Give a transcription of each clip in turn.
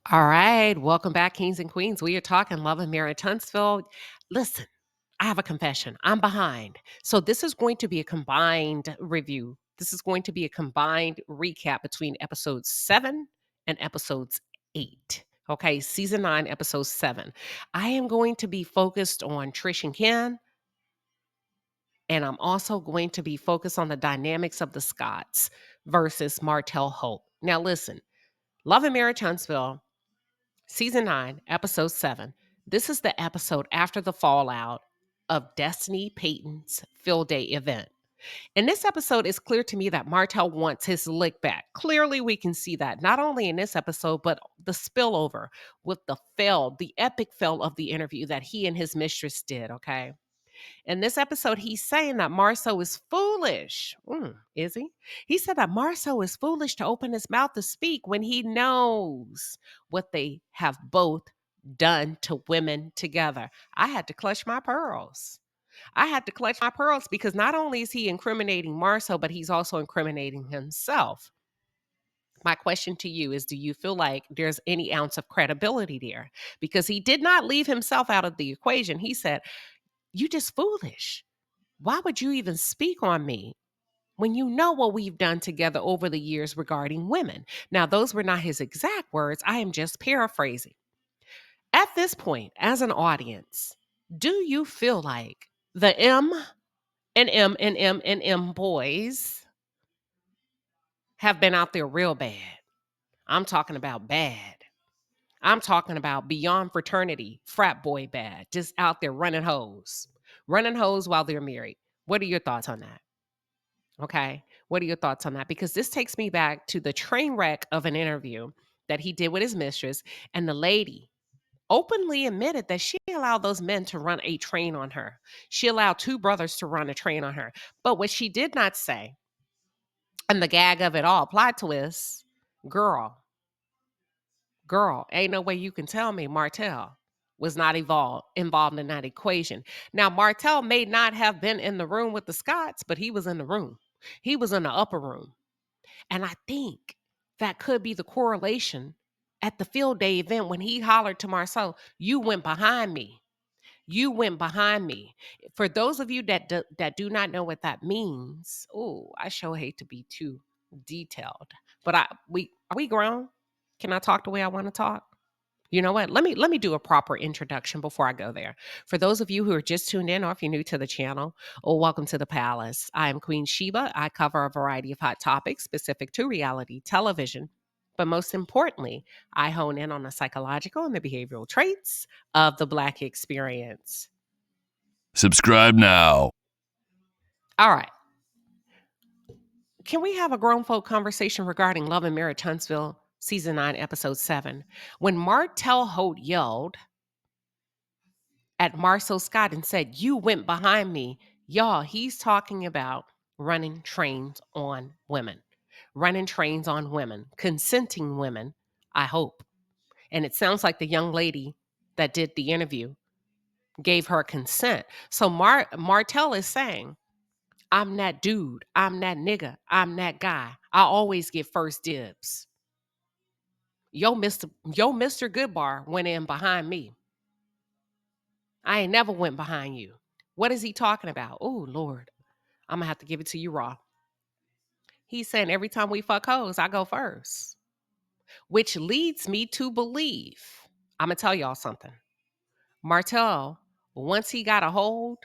All right, welcome back, kings and queens. We are talking love and marriage, Huntsville. Listen, I have a confession. I'm behind. So this is going to be a combined review. This is going to be a combined recap between episodes 7 and episodes 8. Okay, season 9, episode 7. I am going to be focused on Trish and Ken, and I'm also going to be focused on the dynamics of the Scotts versus Martell Holt. Now, listen, Love and Marriage Huntsville, Season 9, Episode 7. This is the episode after the fallout of Destiny Payton's field day event. In this episode, it's clear to me that Martell wants his lick back. Clearly, we can see that not only in this episode, but the spillover with the epic fail of the interview that he and his mistress did, okay? In this episode, he's saying that Marceau is foolish. Is he? He said that Marceau is foolish to open his mouth to speak when he knows what they have both done to women together. I had to clutch my pearls. I had to clutch my pearls because not only is he incriminating Marceau, but he's also incriminating himself. My question to you is, do you feel like there's any ounce of credibility there? Because he did not leave himself out of the equation. He said, "You just foolish. Why would you even speak on me when you know what we've done together over the years regarding women?" Now, those were not his exact words. I am just paraphrasing. At this point, as an audience, do you feel like the M and M and M and M boys have been out there real bad? I'm talking about bad. I'm talking about beyond fraternity, frat boy bad, just out there running hoes while they're married. What are your thoughts on that? Okay. What are your thoughts on that? Because this takes me back to the train wreck of an interview that he did with his mistress. And the lady openly admitted that she allowed those men to run a train on her. She allowed two brothers to run a train on her. But what she did not say, and the gag of it all, plot twist, girl, ain't no way you can tell me Martell was not involved in that equation. Now, Martell may not have been in the room with the Scotts, but he was in the room. He was in the upper room. And I think that could be the correlation at the field day event when he hollered to Marceau, "You went behind me. You went behind me." For those of you that do not know what that means, oh, I sure hate to be too detailed, but are we grown? Can I talk the way I want to talk? You know what? Let me do a proper introduction before I go there. For those of you who are just tuned in, or if you're new to the channel, welcome to the palace. I am Queen Sheba. I cover a variety of hot topics specific to reality television. But most importantly, I hone in on the psychological and the behavioral traits of the Black experience. Subscribe now. All right. Can we have a grown folk conversation regarding Love and Marriage Huntsville, Season 9, Episode 7? When Martell Holt yelled at Marceau Scott and said, "You went behind me," y'all, he's talking about running trains on women. Running trains on women. Consenting women, I hope. And it sounds like the young lady that did the interview gave her consent. So Martell is saying, "I'm that dude. I'm that nigga. I'm that guy. I always get first dibs. Yo, Mr. Goodbar went in behind me. I ain't never went behind you." What is he talking about? Oh, Lord. I'm going to have to give it to you raw. He's saying every time we fuck hoes, I go first. Which leads me to believe, I'm going to tell y'all something. Martell, once he got a hold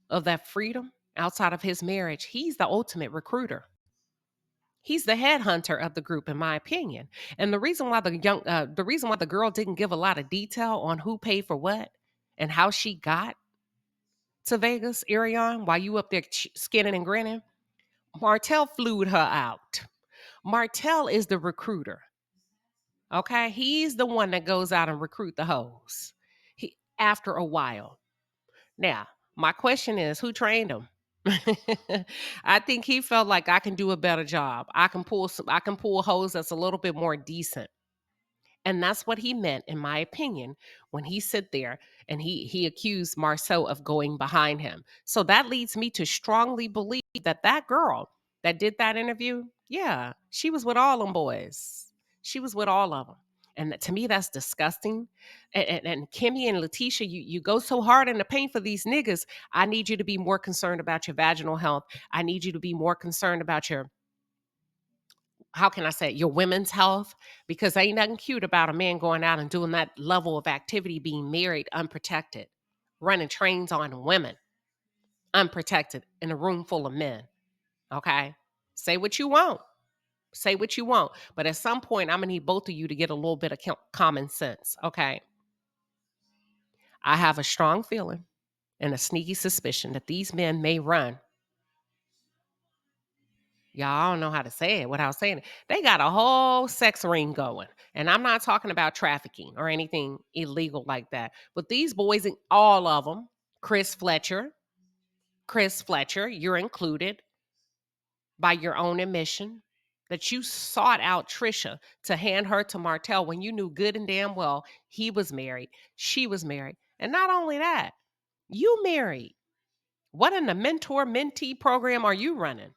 of that freedom outside of his marriage, he's the ultimate recruiter. He's the headhunter of the group, in my opinion. And the reason why the reason why the girl didn't give a lot of detail on who paid for what and how she got to Vegas, Ariane, while you up there skinning and grinning, Martell flew her out. Martell is the recruiter. Okay? He's the one that goes out and recruit the hoes. After a while. Now, my question is, who trained him? I think he felt like, I can do a better job. I can pull hoes that's a little bit more decent. And that's what he meant, in my opinion, when he sit there and he accused Marceau of going behind him. So that leads me to strongly believe that that girl that did that interview, yeah, she was with all them boys. She was with all of them. And to me, that's disgusting. And Kimmy and Letitia, you go so hard in the paint for these niggas. I need you to be more concerned about your vaginal health. I need you to be more concerned about your, how can I say it, your women's health, because ain't nothing cute about a man going out and doing that level of activity, being married, unprotected, running trains on women, unprotected in a room full of men. Okay? Say what you want. Say what you want. But at some point, I'm going to need both of you to get a little bit of common sense. Okay? I have a strong feeling and a sneaky suspicion that these men may run. Y'all, I don't know how to say it without saying it. They got a whole sex ring going. And I'm not talking about trafficking or anything illegal like that. But these boys, all of them, Chris Fletcher, you're included by your own admission that you sought out Trisha to hand her to Martell when you knew good and damn well he was married, she was married. And not only that, you married. What in the mentor mentee program are you running?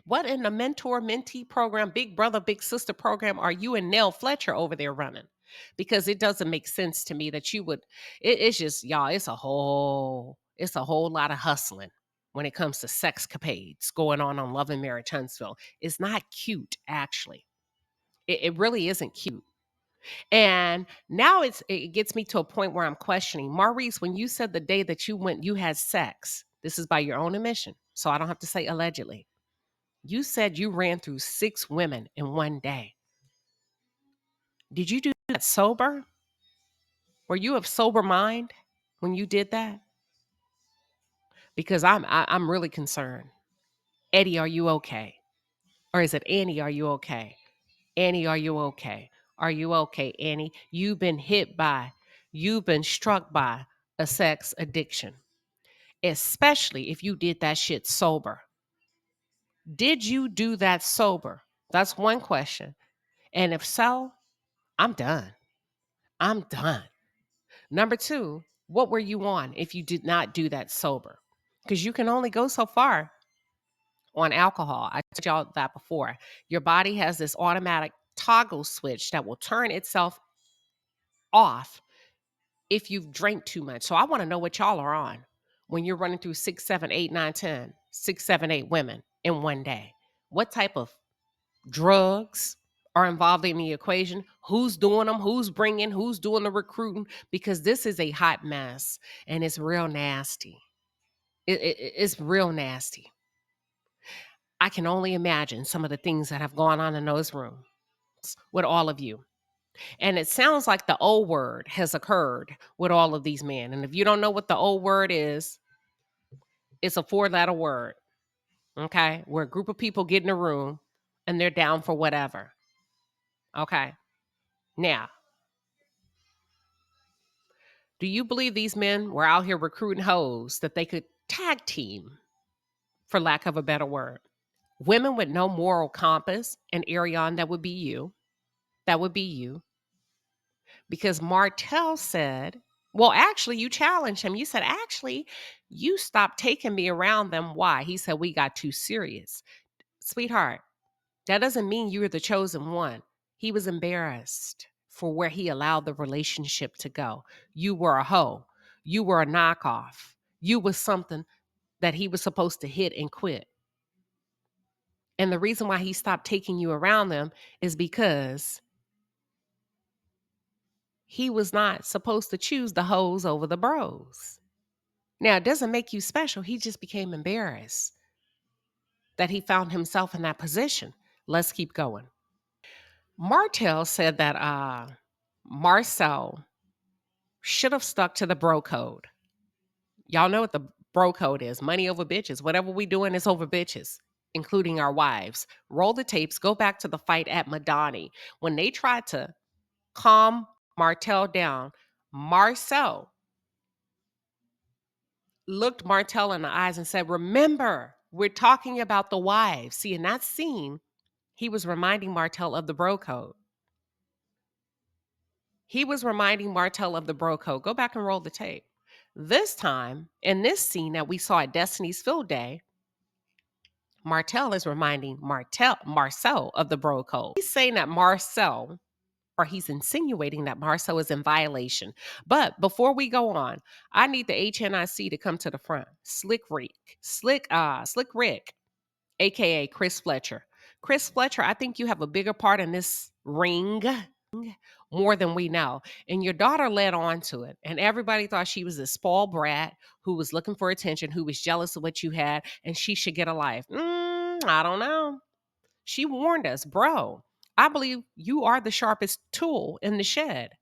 What in the mentor mentee program, big brother, big sister program are you and Nell Fletcher over there running? Because it doesn't make sense to me that you would, it's just, y'all, it's a whole lot of hustling when it comes to sexcapades going on Love and Marriage Huntsville. It's not cute, actually. It really isn't cute. And now it gets me to a point where I'm questioning. Maurice, when you said the day that you went, you had sex, this is by your own admission, so I don't have to say allegedly. You said you ran through 6 women in one day. Did you do that sober? Were you of sober mind when you did that? Because I'm really concerned. Eddie, are you okay? Or is it Annie, are you okay? Annie, are you okay? Are you okay, Annie? You've been struck by a sex addiction, especially if you did that shit sober. Did you do that sober? That's one question. And if so, I'm done. I'm done. Number 2, what were you on if you did not do that sober? Because you can only go so far on alcohol. I told y'all that before. Your body has this automatic toggle switch that will turn itself off if you've drank too much. So I want to know what y'all are on when you're running through 6, 7, 8, 9, 10, 6, 7, 8 women in one day. What type of drugs are involved in the equation? Who's doing them? Who's bringing? Who's doing the recruiting? Because this is a hot mess and it's real nasty. It's real nasty. I can only imagine some of the things that have gone on in those rooms with all of you. And it sounds like the O word has occurred with all of these men. And if you don't know what the O word is, it's a 4-letter word. Okay? Where a group of people get in a room and they're down for whatever. Okay? Now, do you believe these men were out here recruiting hoes that they could tag team, for lack of a better word? Women with no moral compass, and Ariane, that would be you. That would be you. Because Martell said, well, actually, you challenged him. You said, actually, you stopped taking me around them. Why? He said, we got too serious. Sweetheart, that doesn't mean you're the chosen one. He was embarrassed for where he allowed the relationship to go. You were a hoe. You were a knockoff. You was something that he was supposed to hit and quit. And the reason why he stopped taking you around them is because he was not supposed to choose the hoes over the bros. Now, it doesn't make you special. He just became embarrassed that he found himself in that position. Let's keep going. Martell said that Marcel should have stuck to the bro code. Y'all know what the bro code is. Money over bitches. Whatever we doing is over bitches, including our wives. Roll the tapes. Go back to the fight at Madani. When they tried to calm Martell down, Marcel looked Martell in the eyes and said, remember, we're talking about the wives. See, in that scene, he was reminding Martell of the bro code. He was reminding Martell of the bro code. Go back and roll the tape. This time, in this scene that we saw at Destiny's Field Day, Martell is reminding Marcel of the bro code. He's saying that Marcel or he's insinuating that Marcel is in violation. But before we go on, I need the HNIC to come to the front. Slick Rick, aka Chris Fletcher. Chris Fletcher, I think you have a bigger part in this ring more than we know. And your daughter led on to it. And everybody thought she was a spoiled brat who was looking for attention, who was jealous of what you had, and she should get a life. I don't know. She warned us, bro. I believe you are the sharpest tool in the shed.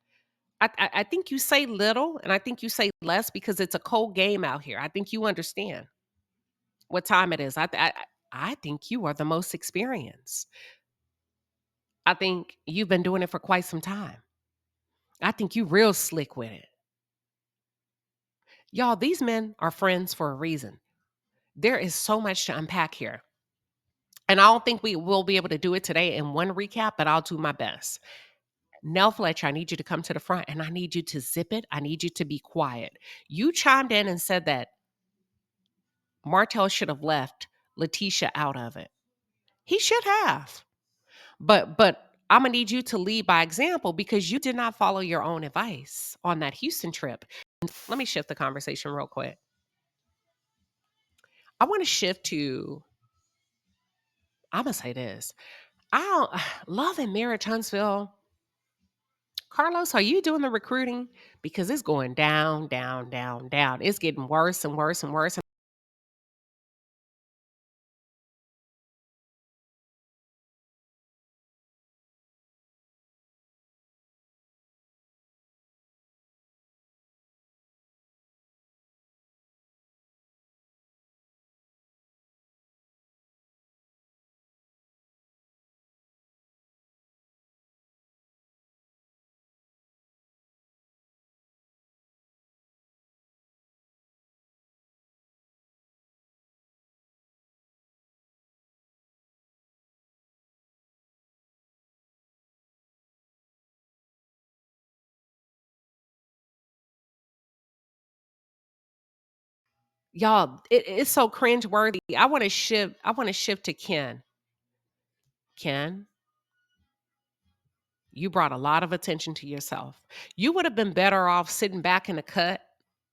I think you say little and I think you say less because it's a cold game out here. I think you understand what time it is. I think you are the most experienced. I think you've been doing it for quite some time. I think you real slick with it. Y'all, these men are friends for a reason. There is so much to unpack here. And I don't think we will be able to do it today in one recap, but I'll do my best. Nell Fletcher, I need you to come to the front and I need you to zip it. I need you to be quiet. You chimed in and said that Martell should have left Letitia out of it. He should have. But I'm gonna need you to lead by example because you did not follow your own advice on that Houston trip. Let me shift the conversation real quick. I want to shift to, I'm gonna say this. I don't love and marriage Huntsville. Carlos, are you doing the recruiting? Because it's going down, down, down, down. It's getting worse and worse and worse. Y'all, it's so cringe worthy. I want to shift to Ken. Ken, you brought a lot of attention to yourself. You would have been better off sitting back in the cut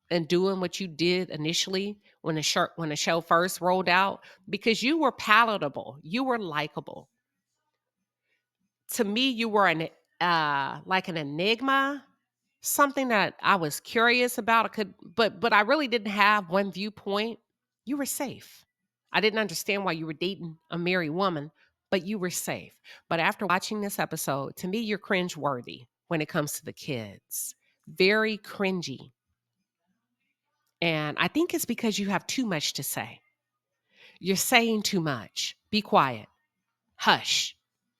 and doing what you did initially when the show first rolled out because you were palatable. You were likable. To me, you were an like an enigma, something that I was curious about. I could, but I really didn't have one viewpoint. You were safe. I didn't understand why you were dating a married woman, but you were safe. But after watching this episode, to me, you're cringe worthy when it comes to the kids. Very cringy. And I think it's because you have too much to say. You're saying too much. Be quiet. Hush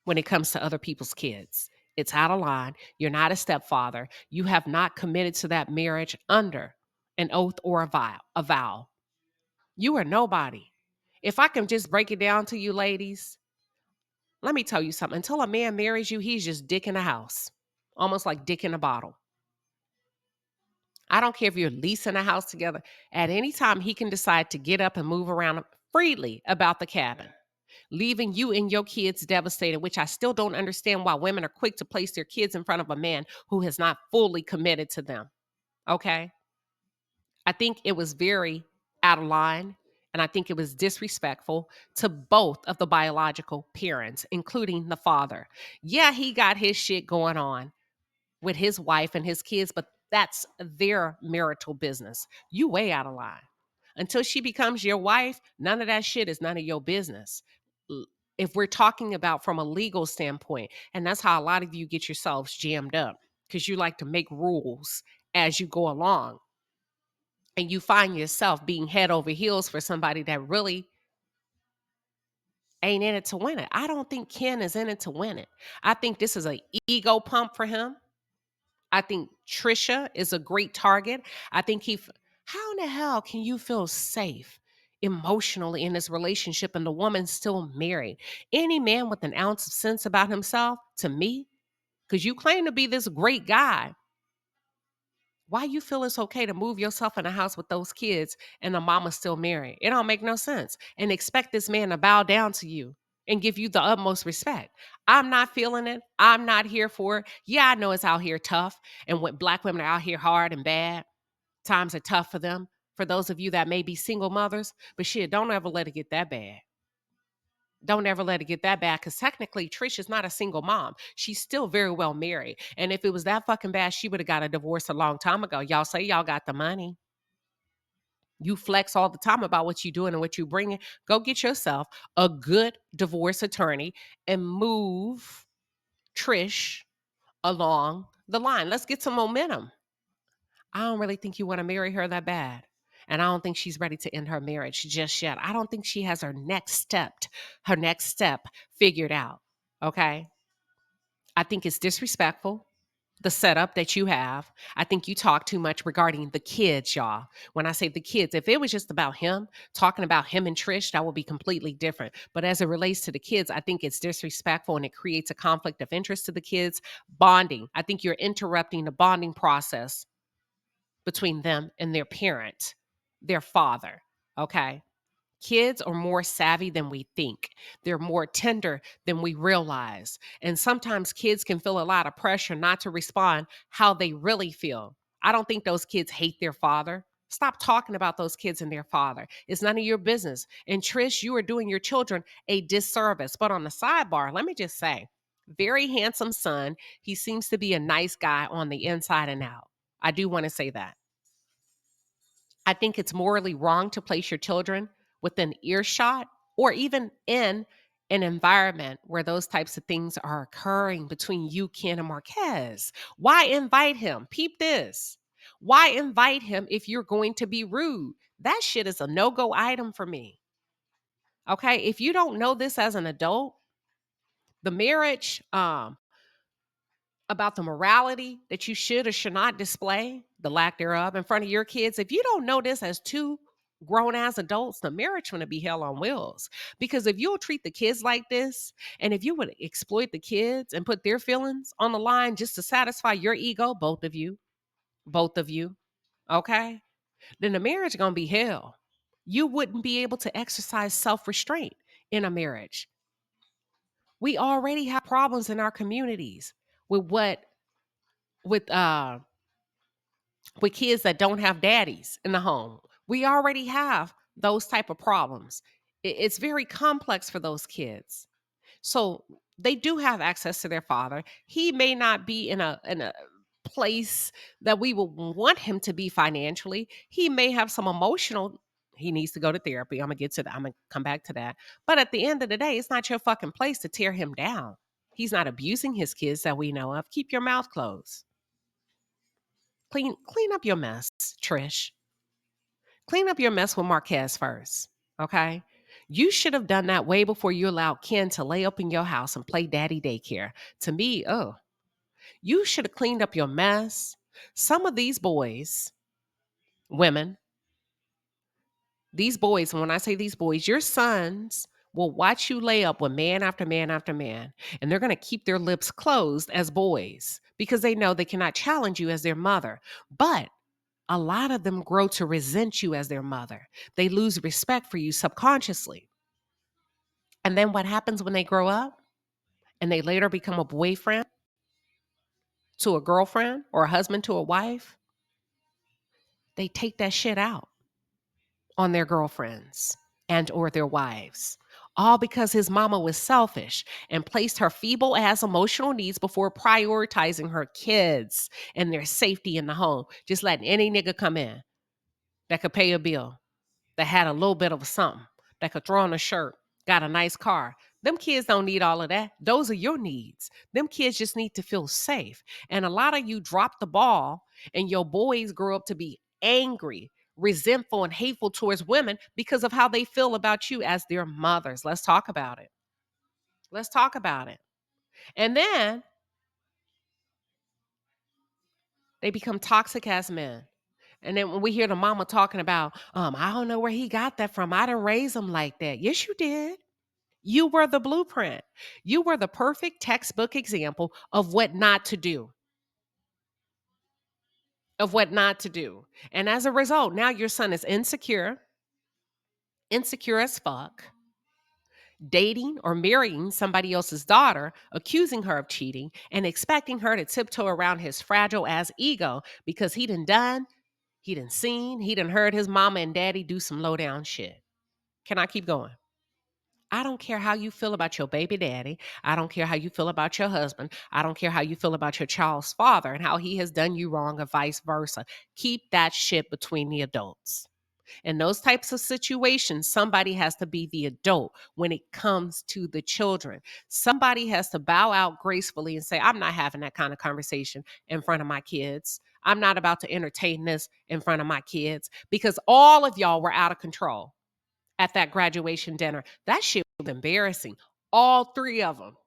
when it comes to other people's kids. It's out of line. You're not a stepfather. You have not committed to that marriage under an oath or a vow. You are nobody. If I can just break it down to you ladies, let me tell you something. Until a man marries you, he's just dick in the house, almost like dick in a bottle. I don't care if you're leasing a house together. At any time, he can decide to get up and move around freely about the cabin, leaving you and your kids devastated, which I still don't understand why women are quick to place their kids in front of a man who has not fully committed to them. Okay. I think it was very out of line. And I think it was disrespectful to both of the biological parents, including the father. Yeah, he got his shit going on with his wife and his kids, but that's their marital business. You way out of line. Until she becomes your wife, none of that shit is none of your business. If we're talking about from a legal standpoint, and that's how a lot of you get yourselves jammed up because you like to make rules as you go along and you find yourself being head over heels for somebody that really ain't in it to win it. I don't think Ken is in it to win it. I think this is an ego pump for him. I think Trisha is a great target. I think how in the hell can you feel safe emotionally in this relationship and the woman's still married? Any man with an ounce of sense about himself, to me, because you claim to be this great guy, why you feel it's okay to move yourself in a house with those kids and the mama's still married? It don't make no sense. And expect this man to bow down to you and give you the utmost respect. I'm not feeling it. I'm not here for it. Yeah, I know it's out here tough. And when Black women are out here hard and bad, times are tough for them. For those of you that may be single mothers, but shit, don't ever let it get that bad. Don't ever let it get that bad, because technically Trish is not a single mom. She's still very well married. And if it was that fucking bad, she would have got a divorce a long time ago. Y'all say y'all got the money. You flex all the time about what you doing and what you bringing. Go get yourself a good divorce attorney and move Trish along the line. Let's get some momentum. I don't really think you want to marry her that bad. And I don't think she's ready to end her marriage just yet. I don't think she has her next step figured out. Okay. I think it's disrespectful, the setup that you have. I think you talk too much regarding the kids, y'all. When I say the kids, if it was just about him, talking about him and Trish, that would be completely different. But as it relates to the kids, I think it's disrespectful and it creates a conflict of interest to the kids. Bonding. I think you're interrupting the bonding process between them and their parent, their father. Okay. Kids are more savvy than we think. They're more tender than we realize. And sometimes kids can feel a lot of pressure not to respond how they really feel. I don't think those kids hate their father. Stop talking about those kids and their father. It's none of your business. And Trish, you are doing your children a disservice. But on the sidebar, let me just say, very handsome son. He seems to be a nice guy on the inside and out. I do want to say that. I think it's morally wrong to place your children within earshot or even in an environment where those types of things are occurring between you, Ken, and Marquez. Why invite him? Peep this. Why invite him if you're going to be rude? That shit is a no-go item for me. Okay. If you don't know this as an adult, the marriage, about the morality that you should or should not display, the lack thereof, in front of your kids. If you don't know this as two grown ass adults, the marriage going to be hell on wheels. Because if you'll treat the kids like this, and if you would exploit the kids and put their feelings on the line just to satisfy your ego, both of you, okay, then the marriage going to be hell. You wouldn't be able to exercise self-restraint in a marriage. We already have problems in our communities with with uh with kids that don't have daddies in the home. We already have those type of problems. It's very complex for those kids. So they do have access to their father. He may not be in a place that we would want him to be financially. He may have some emotional, he needs to go to therapy. I'm gonna get to that. I'm gonna come back to that. But at the end of the day, it's not your fucking place to tear him down. He's not abusing his kids that we know of. Keep your mouth closed. Clean up your mess, Trish. Clean up your mess with Marquez first. Okay. You should have done that way before you allowed Ken to lay up in your house and play daddy daycare. To me, oh, you should have cleaned up your mess. Some of these boys, women, these boys, and when I say these boys, your sons will watch you lay up with man after man after man, and they're going to keep their lips closed as boys because they know they cannot challenge you as their mother. But a lot of them grow to resent you as their mother. They lose respect for you subconsciously. And then what happens when they grow up and they later become a boyfriend to a girlfriend or a husband to a wife? They take that shit out on their girlfriends and or their wives. All because his mama was selfish and placed her feeble ass emotional needs before prioritizing her kids and their safety in the home. Just letting any nigga come in that could pay a bill, that had a little bit of something, that could throw on a shirt, got a nice car. Them kids don't need all of that. Those are your needs. Them kids just need to feel safe. And a lot of you drop the ball and your boys grow up to be angry, resentful, and hateful towards women because of how they feel about you as their mothers. Let's talk about it. Let's talk about it. And then they become toxic as men. And then when we hear the mama talking about, I don't know where he got that from. I didn't raise him like that. Yes, you did. You were the blueprint. You were the perfect textbook example of what not to do, of what not to do. And as a result, now your son is insecure, insecure as fuck. dating or marrying somebody else's daughter, accusing her of cheating, and expecting her to tiptoe around his fragile ass ego because he done seen, he done heard his mama and daddy do some low down shit. Can I keep going? I don't care how you feel about your baby daddy. I don't care how you feel about your husband. I don't care how you feel about your child's father and how he has done you wrong or vice versa. Keep that shit between the adults. In those types of situations, somebody has to be the adult when it comes to the children. Somebody has to bow out gracefully and say, I'm not having that kind of conversation in front of my kids. I'm not about to entertain this in front of my kids because all of y'all were out of control at that graduation dinner. That shit was embarrassing. All three of them.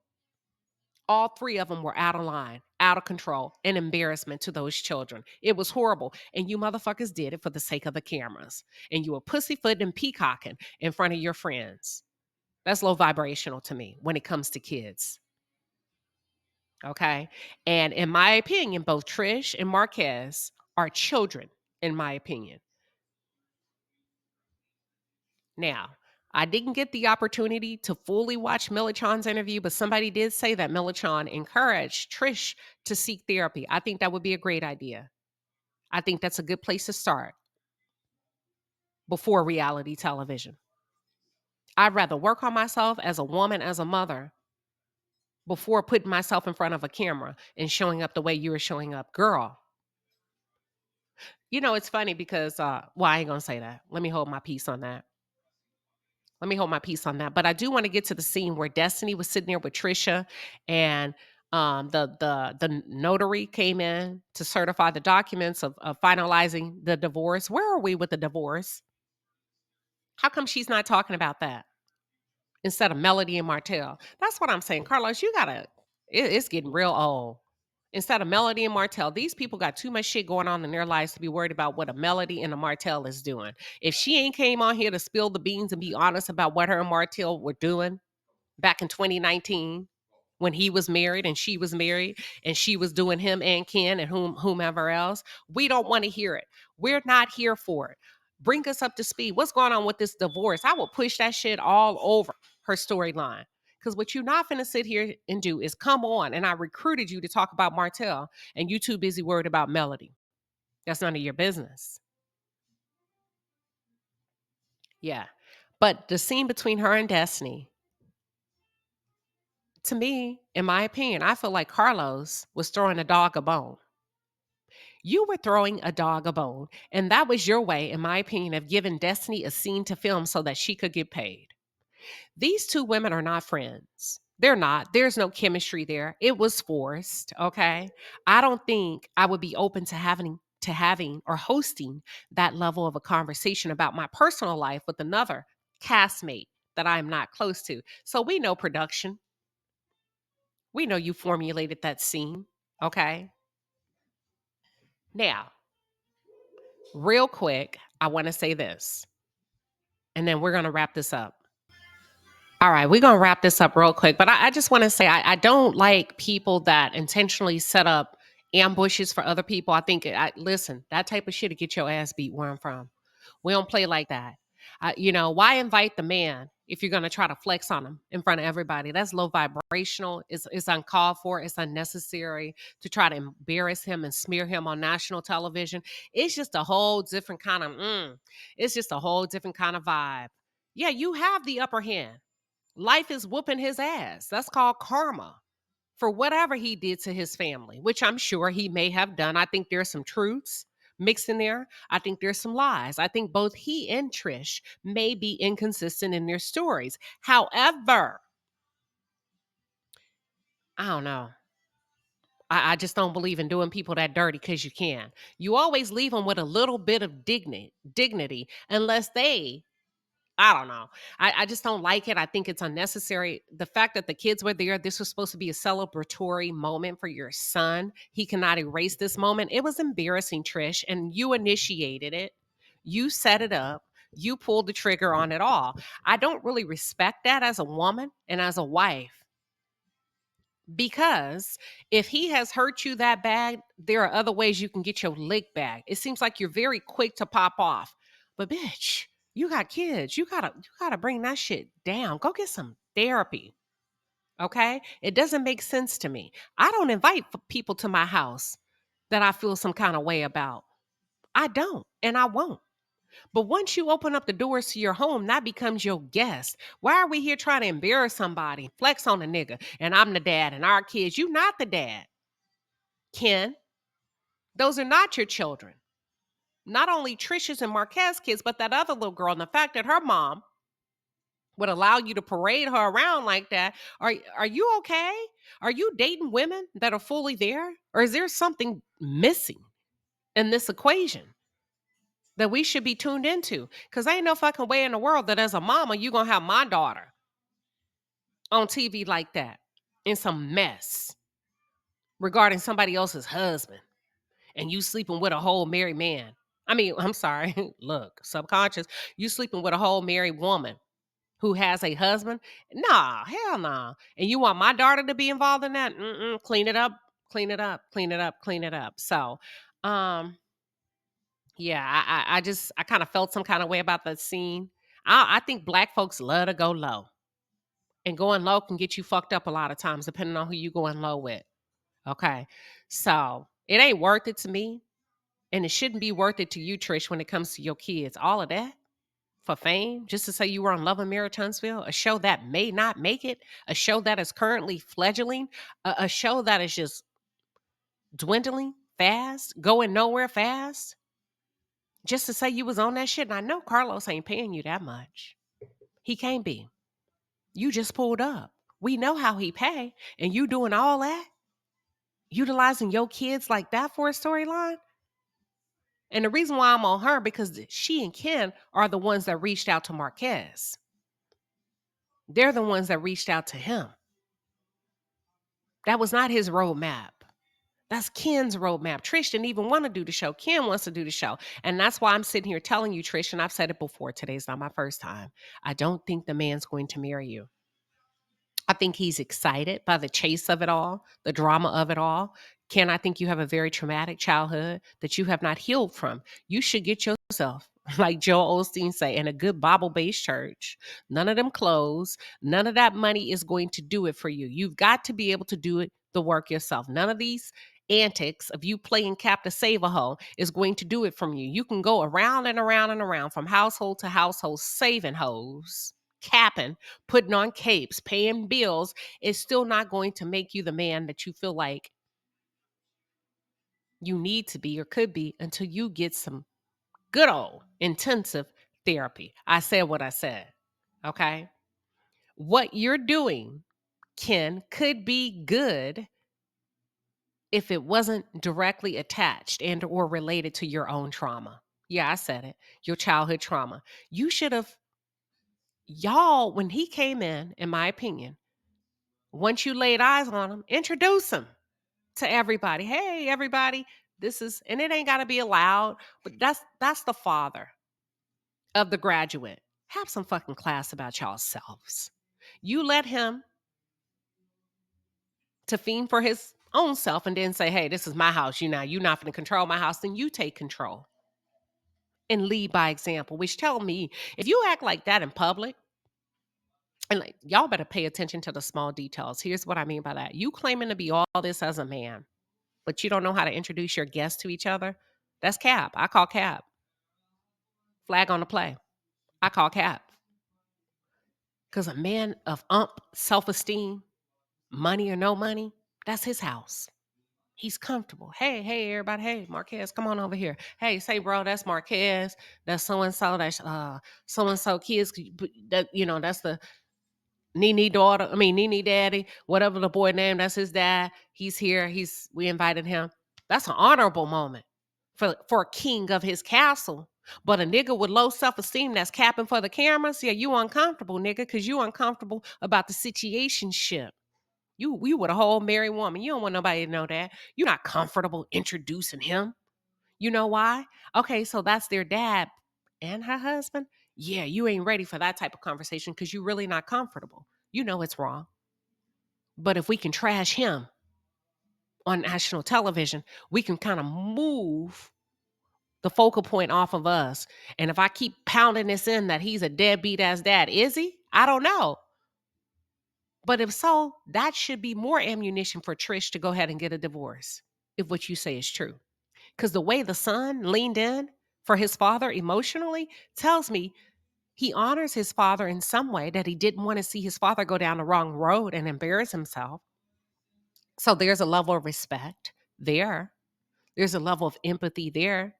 All three of them were out of line, out of control, and embarrassment to those children. It was horrible. And you motherfuckers did it for the sake of the cameras. And you were pussyfooting and peacocking in front of your friends. That's low vibrational to me when it comes to kids. Okay. And in my opinion, both Trish and Marquez are children, in my opinion. Now, I didn't get the opportunity to fully watch Millichan's interview, but somebody did say that Millichan encouraged Trish to seek therapy. I think that would be a great idea. I think that's a good place to start before reality television. I'd rather work on myself as a woman, as a mother, before putting myself in front of a camera and showing up the way you were showing up. Girl, you know, it's funny because, well, I ain't going to say that. Let me hold my peace on that. Let me hold my peace on that. But I do want to get to the scene where Destiny was sitting there with Trisha and the notary came in to certify the documents of finalizing the divorce. Where are we with the divorce? How come she's not talking about that instead of Melody and Martell? That's what I'm saying. Carlos, you gotta, it's getting real old. Instead of Melody and Martell, these people got too much shit going on in their lives to be worried about what a Melody and a Martell is doing. If she ain't came on here to spill the beans and be honest about what her and Martell were doing back in 2019 when he was married and she was married and she was doing him and Ken and whomever else, we don't want to hear it. We're not here for it. Bring us up to speed. What's going on with this divorce? I will push that shit all over her storyline. Because what you're not going to sit here and do is come on, and I recruited you to talk about Martell, and you too busy worried about Melody. That's none of your business. Yeah. But the scene between her and Destiny, to me, in my opinion, I feel like Carlos was throwing a dog a bone. You were throwing a dog a bone, and that was your way, in my opinion, of giving Destiny a scene to film so that she could get paid. These two women are not friends. They're not. There's no chemistry there. It was forced, okay? I don't think I would be open to having or hosting that level of a conversation about my personal life with another castmate that I'm not close to. So we know production. We know you formulated that scene, okay? Now, real quick, I want to say this, and then we're going to wrap this up. All right, we're going to wrap this up real quick, but I just want to say I don't like people that intentionally set up ambushes for other people. I think, listen, that type of shit to get your ass beat where I'm from. We don't play like that. Why invite the man if you're going to try to flex on him in front of everybody? That's low vibrational. It's uncalled for. It's unnecessary to try to embarrass him and smear him on national television. It's just a whole different kind of, it's just a whole different kind of vibe. Yeah, you have the upper hand. Life is whooping his ass. That's called karma for whatever he did to his family, which I'm sure he may have done. I think there's some truths mixed in there. I think there's some lies. I think both he and Trish may be inconsistent in their stories. However, I don't know. I just don't believe in doing people that dirty because you can. You always leave them with a little bit of dignity, unless they, I don't know. I just don't like it. I think it's unnecessary. The fact that the kids were there, this was supposed to be a celebratory moment for your son. He cannot erase this moment. It was embarrassing, Trish, and you initiated it. You set it up. You pulled the trigger on it all. I don't really respect that as a woman and as a wife because if he has hurt you that bad, there are other ways you can get your lick back. It seems like you're very quick to pop off. But bitch, You got kids. You gotta bring that shit down. Go get some therapy. Okay? It doesn't make sense to me. I don't invite people to my house that I feel some kind of way about. I don't, and I won't. But once you open up the doors to your home, that becomes your guest. Why are we here trying to embarrass somebody, flex on a nigga, and I'm the dad and our kids? You not the dad, Ken. Those are not your children. Not only Trisha's and Marquez's kids, but that other little girl. And the fact that her mom would allow you to parade her around like that. Are you okay? Are you dating women that are fully there? Or is there something missing in this equation that we should be tuned into? Because ain't no fucking way in the world that as a mama, you going to have my daughter on TV like that in some mess regarding somebody else's husband and you sleeping with a whole married man. I mean, I'm sorry. Look, subconscious, you sleeping with a whole married woman who has a husband? Nah, hell nah. And you want my daughter to be involved in that? Mm-mm, clean it up, clean it up, clean it up, clean it up. So, um, yeah, I kind of felt some kind of way about that scene. I think black folks love to go low, and going low can get you fucked up a lot of times, depending on who you going low with. Okay, so it ain't worth it to me, and it shouldn't be worth it to you, Trish, when it comes to your kids. All of that for fame, just to say you were on Love and Marriage Huntsville, a show that may not make it, a show that is currently fledgling, a show that is just dwindling fast, going nowhere fast, just to say you was on that shit. And I know Carlos ain't paying you that much. He can't be. You just pulled up. We know how he pay, and you doing all that, utilizing your kids like that for a storyline. And the reason why I'm on her, because she and Ken are the ones that reached out to Marquez. They're the ones that reached out to him. That was not his roadmap. That's Ken's roadmap. Trish didn't even want to do the show. Ken wants to do the show. And that's why I'm sitting here telling you, Trish, and I've said it before, today's not my first time. I don't think the man's going to marry you. I think he's excited by the chase of it all, the drama of it all. Ken, I think you have a very traumatic childhood that you have not healed from. You should get yourself, like Joel Osteen say, in a good Bible-based church. None of them clothes, none of that money is going to do it for you. You've got to be able to do it, the work yourself. None of these antics of you playing cap to save a hoe is going to do it from you. You can go around and around and around from household to household saving hoes, capping, putting on capes, paying bills. Is still not going to make you the man that you feel like you need to be or could be until you get some good old intensive therapy. I said what I said. Okay. What you're doing, Ken, could be good if it wasn't directly attached and or related to your own trauma. Yeah, I said it. Your childhood trauma. You should have, y'all, when he came in my opinion, once you laid eyes on him, introduce him to everybody. Hey, everybody, this is, and it ain't got to be allowed, but that's the father of the graduate. Have some fucking class about y'all selves. You let him to fiend for his own self and then say, hey, this is my house. You're not going to control my house. Then you take control and lead by example, which tell me if you act like that in public, and like, y'all better pay attention to the small details. Here's what I mean by that. You claiming to be all this as a man, but you don't know how to introduce your guests to each other. That's cap. I call cap. Flag on the play. I call cap. Because a man of self-esteem, money or no money, that's his house. He's comfortable. Hey, everybody. Hey, Marquez, come on over here. Hey, say, bro, that's Marquez. That's so-and-so. That's so-and-so kids. That's the Nene daughter. I mean, Nene daddy, whatever the boy name, that's his dad. He's here. We invited him. That's an honorable moment for a king of his castle. But a nigga with low self-esteem that's capping for the cameras, yeah, you uncomfortable, nigga, because you uncomfortable about the situation ship. You with a whole married woman. You don't want nobody to know that. You're not comfortable introducing him. You know why? Okay, so that's their dad and her husband. Yeah, you ain't ready for that type of conversation because you're really not comfortable. You know it's wrong. But if we can trash him on national television, we can kind of move the focal point off of us. And if I keep pounding this in that he's a deadbeat ass dad, is he? I don't know. But if so, that should be more ammunition for Trish to go ahead and get a divorce, if what you say is true. Because the way the son leaned in for his father emotionally tells me he honors his father in some way, that he didn't want to see his father go down the wrong road and embarrass himself. So there's a level of respect there. There's a level of empathy there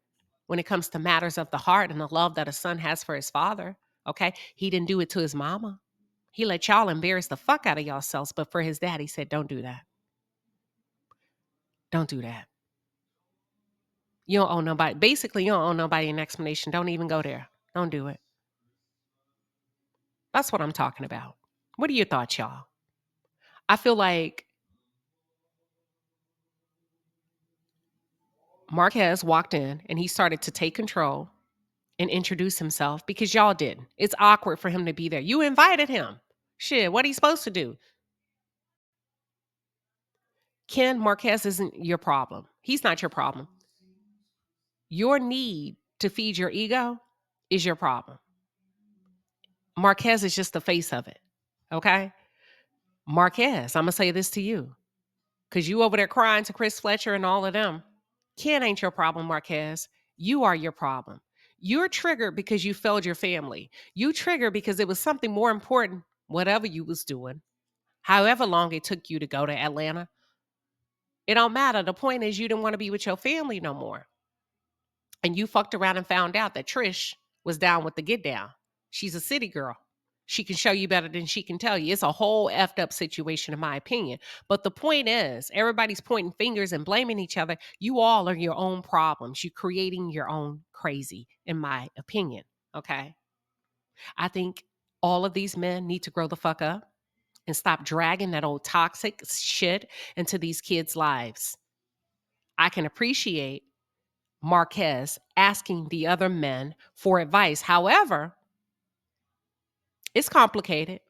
when it comes to matters of the heart and the love that a son has for his father. Okay. He didn't do it to his mama. He let y'all embarrass the fuck out of yourselves. But for his dad, he said, don't do that. Don't do that. You don't owe nobody. Basically, you don't owe nobody an explanation. Don't even go there. Don't do it. That's what I'm talking about. What are your thoughts, y'all? I feel like Marquez walked in and he started to take control and introduce himself because y'all didn't. It's awkward for him to be there. You invited him. Shit, what are you supposed to do? Ken Marquez isn't your problem. He's not your problem. Your need to feed your ego is your problem. Marquez is just the face of it. Okay? Marquez, I'm going to say this to you because you over there crying to Chris Fletcher and all of them. Ken ain't your problem, Marquez. You are your problem. You're triggered because you failed your family. You triggered because it was something more important, whatever you was doing, however long it took you to go to Atlanta. It don't matter. The point is you didn't want to be with your family no more. And you fucked around and found out that Trish was down with the get down. She's a city girl. She can show you better than she can tell you. It's a whole effed up situation, in my opinion. But the point is, everybody's pointing fingers and blaming each other. You all are your own problems. You're creating your own crazy, in my opinion. Okay. I think all of these men need to grow the fuck up and stop dragging that old toxic shit into these kids' lives. I can appreciate Marquez asking the other men for advice. However, it's complicated.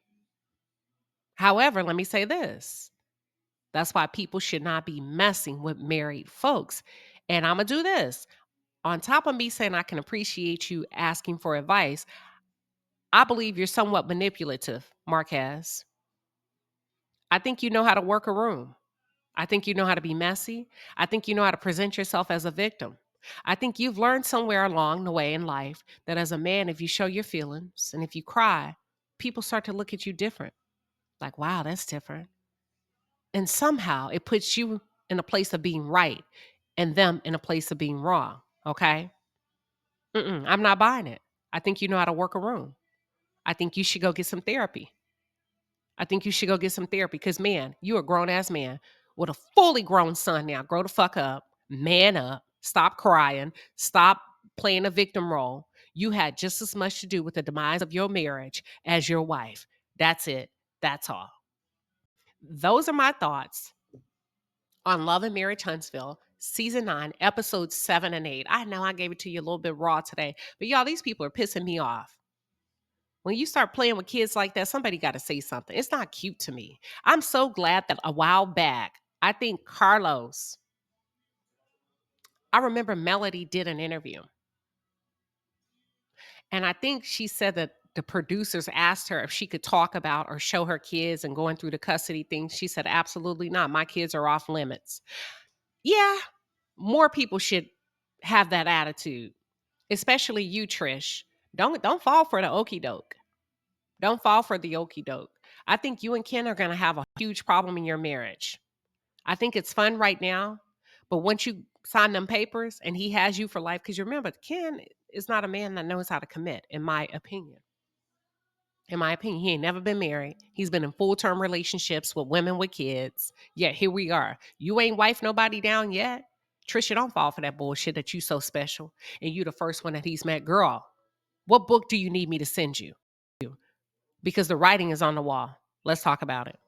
However, let me say this. That's why people should not be messing with married folks. And I'm going to do this. On top of me saying I can appreciate you asking for advice, I believe you're somewhat manipulative, Marquez. I think you know how to work a room. I think you know how to be messy. I think you know how to present yourself as a victim. I think you've learned somewhere along the way in life that as a man, if you show your feelings and if you cry, people start to look at you different. Like, wow, that's different. And somehow it puts you in a place of being right and them in a place of being wrong. Okay. I'm not buying it. I think you know how to work a room. I think you should go get some therapy. I think you should go get some therapy because, man, you're a grown ass man with a fully grown son now. Grow the fuck up, man up, stop crying, stop playing a victim role. You had just as much to do with the demise of your marriage as your wife. That's it. That's all. Those are my thoughts on Love and Marriage Huntsville, season 9, episodes 7 and 8. I know I gave it to you a little bit raw today, but y'all, these people are pissing me off. When you start playing with kids like that, somebody got to say something. It's not cute to me. I'm so glad that a while back, I think Carlos, I remember Melody did an interview. And I think she said that the producers asked her if she could talk about or show her kids and going through the custody thing. She said, absolutely not. My kids are off limits. Yeah, more people should have that attitude, especially you, Trish. Don't fall for the okie doke. Don't fall for the okie doke. I think you and Ken are going to have a huge problem in your marriage. I think it's fun right now, but once you sign them papers and he has you for life, because you remember, Ken is not a man that knows how to commit, in my opinion. In my opinion, he ain't never been married. He's been in full-term relationships with women with kids. Yet here we are. You ain't wife nobody down yet. Trisha, don't fall for that bullshit that you so special and you the first one that he's met. Girl, what book do you need me to send you? Because the writing is on the wall. Let's talk about it.